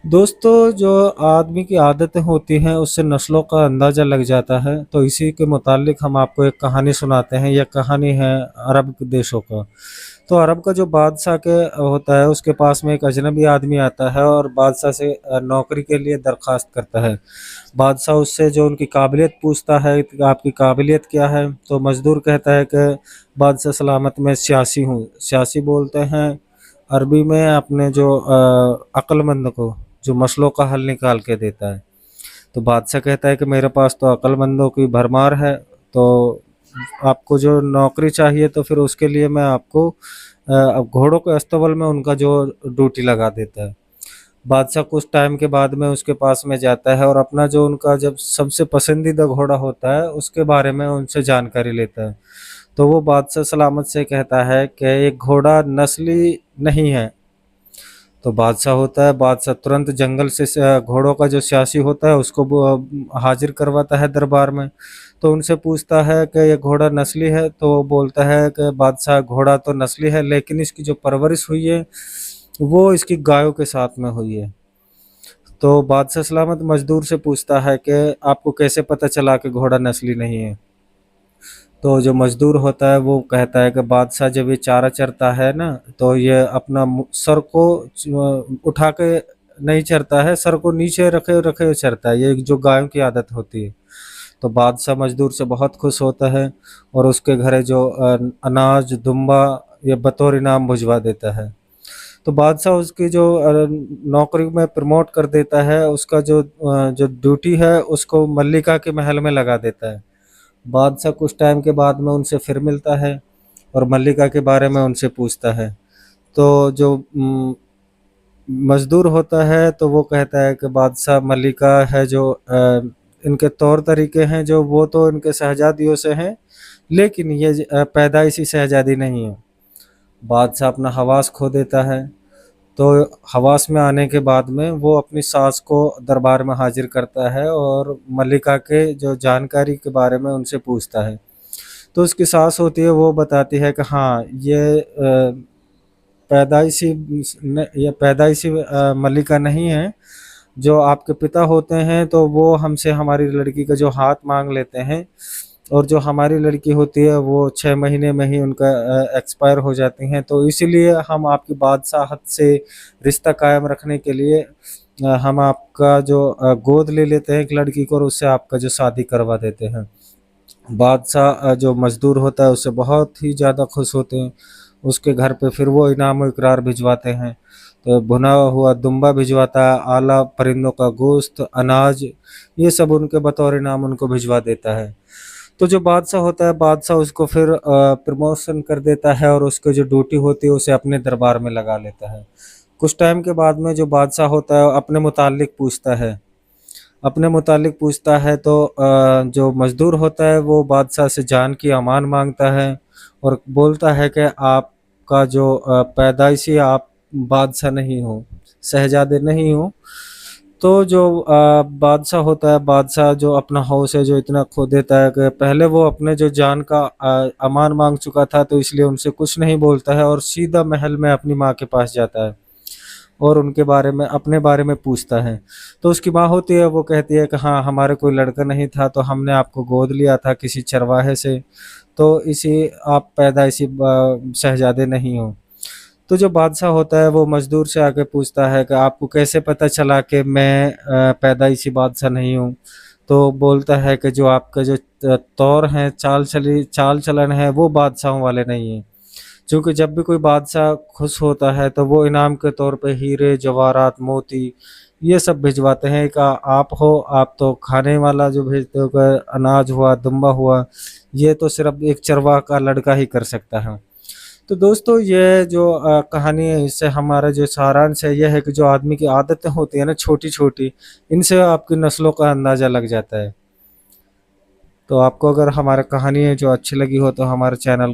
दोस्तों, जो आदमी की आदतें होती हैं उससे नस्लों का अंदाज़ा लग जाता है। तो इसी के मुतालिक हम आपको एक कहानी सुनाते हैं। यह कहानी है अरब के देशों का। तो अरब का जो बादशाह के होता है उसके पास में एक अजनबी आदमी आता है और बादशाह से नौकरी के लिए दरख्वास्त करता है। बादशाह उससे जो उनकी काबिलियत पूछता है कि आपकी काबिलियत क्या है? तो मज़दूर कहता है कि बादशाह सलामत मैं सियासी हूँ। सियासी बोलते हैं अरबी में अपने जो अक्लमंद को, जो मसलों का हल निकाल के देता है। तो बादशाह कहता है कि मेरे पास तो अक्लमंदों की भरमार है, तो आपको जो नौकरी चाहिए तो फिर उसके लिए मैं आपको अब घोड़ों के अस्तबल में उनका जो ड्यूटी लगा देता है। बादशाह कुछ टाइम के बाद में उसके पास में जाता है और अपना जो उनका जब सबसे पसंदीदा घोड़ा होता है उसके बारे में उनसे जानकारी लेता है। तो वो बादशाह सलामत से कहता है कि एक घोड़ा नस्ली नहीं है। तो बादशाह होता है, बादशाह तुरंत जंगल से घोड़ों का जो स्यासी होता है उसको हाजिर करवाता है दरबार में। तो उनसे पूछता है कि ये घोड़ा नस्ली है? तो वो बोलता है कि बादशाह घोड़ा तो नस्ली है, लेकिन इसकी जो परवरिश हुई है वो इसकी गायों के साथ में हुई है। तो बादशाह सलामत मजदूर से पूछता है कि आपको कैसे पता चला कि घोड़ा नस्ली नहीं है? तो जो मजदूर होता है वो कहता है कि बादशाह जब ये चारा चरता है ना, तो ये अपना सर को उठा के नहीं चरता है, सर को नीचे रखे रखे हुए चरता है। ये जो गायों की आदत होती है। तो बादशाह मजदूर से बहुत खुश होता है और उसके घरे जो अनाज दुम्बा ये बतौर इनाम भिजवा देता है। तो बादशाह उसकी जो नौकरी में प्रमोट कर देता है, उसका जो ड्यूटी है उसको मल्लिका के महल में लगा देता है। बादशाह कुछ टाइम के बाद में उनसे फिर मिलता है और मल्लिका के बारे में उनसे पूछता है। तो जो मजदूर होता है तो वो कहता है कि बादशाह मल्लिका है जो इनके तौर तरीके हैं जो वो तो इनके शहजादियों से हैं, लेकिन ये पैदाइशी शहजादी नहीं है। बादशाह अपना हवास खो देता है। तो हवास में आने के बाद में वो अपनी सास को दरबार में हाजिर करता है और मल्लिका के जो जानकारी के बारे में उनसे पूछता है। तो उसकी सास होती है, वो बताती है कि हाँ, ये पैदाइशी ये पैदाइशी मल्लिका नहीं है। जो आपके पिता होते हैं तो वो हमसे हमारी लड़की का जो हाथ मांग लेते हैं, और जो हमारी लड़की होती है वो 6 महीने में ही उनका एक्सपायर हो जाती हैं। तो इसीलिए हम आपकी बादशाहत से रिश्ता कायम रखने के लिए हम आपका जो गोद ले लेते हैं एक लड़की को और उससे आपका जो शादी करवा देते हैं। बादशाह जो मजदूर होता है उससे बहुत ही ज़्यादा खुश होते हैं। उसके घर पे फिर वो इनाम व इकरार भिजवाते हैं। तो भुना हुआ दुम्बा भिजवाता है, आला परिंदों का गोश्त, अनाज, ये सब उनके बतौर इनाम उनको भिजवा देता है। तो जो बादशाह होता है, बादशाह उसको फिर प्रमोशन कर देता है और उसकी जो ड्यूटी होती है उसे अपने दरबार में लगा लेता है। कुछ टाइम के बाद में जो बादशाह होता है अपने मुतालिक पूछता है। तो जो मजदूर होता है वो बादशाह से जान की अमान मांगता है और बोलता है कि आपका जो पैदाइशी आप बादशाह नहीं हो, शहजादे नहीं हो। तो जो बादशाह होता है, बादशाह जो अपना हौस है जो इतना खो देता है कि पहले वो अपने जो जान का अमान मांग चुका था, तो इसलिए उनसे कुछ नहीं बोलता है और सीधा महल में अपनी माँ के पास जाता है और उनके बारे में अपने बारे में पूछता है। तो उसकी माँ होती है, वो कहती है कि हाँ, हमारे कोई लड़का नहीं था तो हमने आपको गोद लिया था किसी चरवाहे से, तो इसी आप पैदाइशी शहजादे नहीं हो। तो जो बादशाह होता है वो मजदूर से आके पूछता है कि आपको कैसे पता चला कि मैं पैदाइशी बादशाह नहीं हूँ? तो बोलता है कि जो आपका जो तौर है, चाल चलन है वो बादशाहों वाले नहीं है। क्योंकि जब भी कोई बादशाह खुश होता है तो वो इनाम के तौर पे हीरे जवाहरात मोती ये सब भिजवाते हैं। एक आप हो, आप तो खाने वाला जो भेजते हो, अनाज हुआ दुम्बा हुआ, ये तो सिर्फ एक चरवाहा का लड़का ही कर सकता है। तो दोस्तों, ये जो कहानी है इससे हमारा जो सारांश है यह है कि जो आदमी की आदतें होती है ना छोटी छोटी, इनसे आपकी नस्लों का अंदाजा लग जाता है। तो आपको अगर हमारा कहानी है जो अच्छी लगी हो तो हमारे चैनल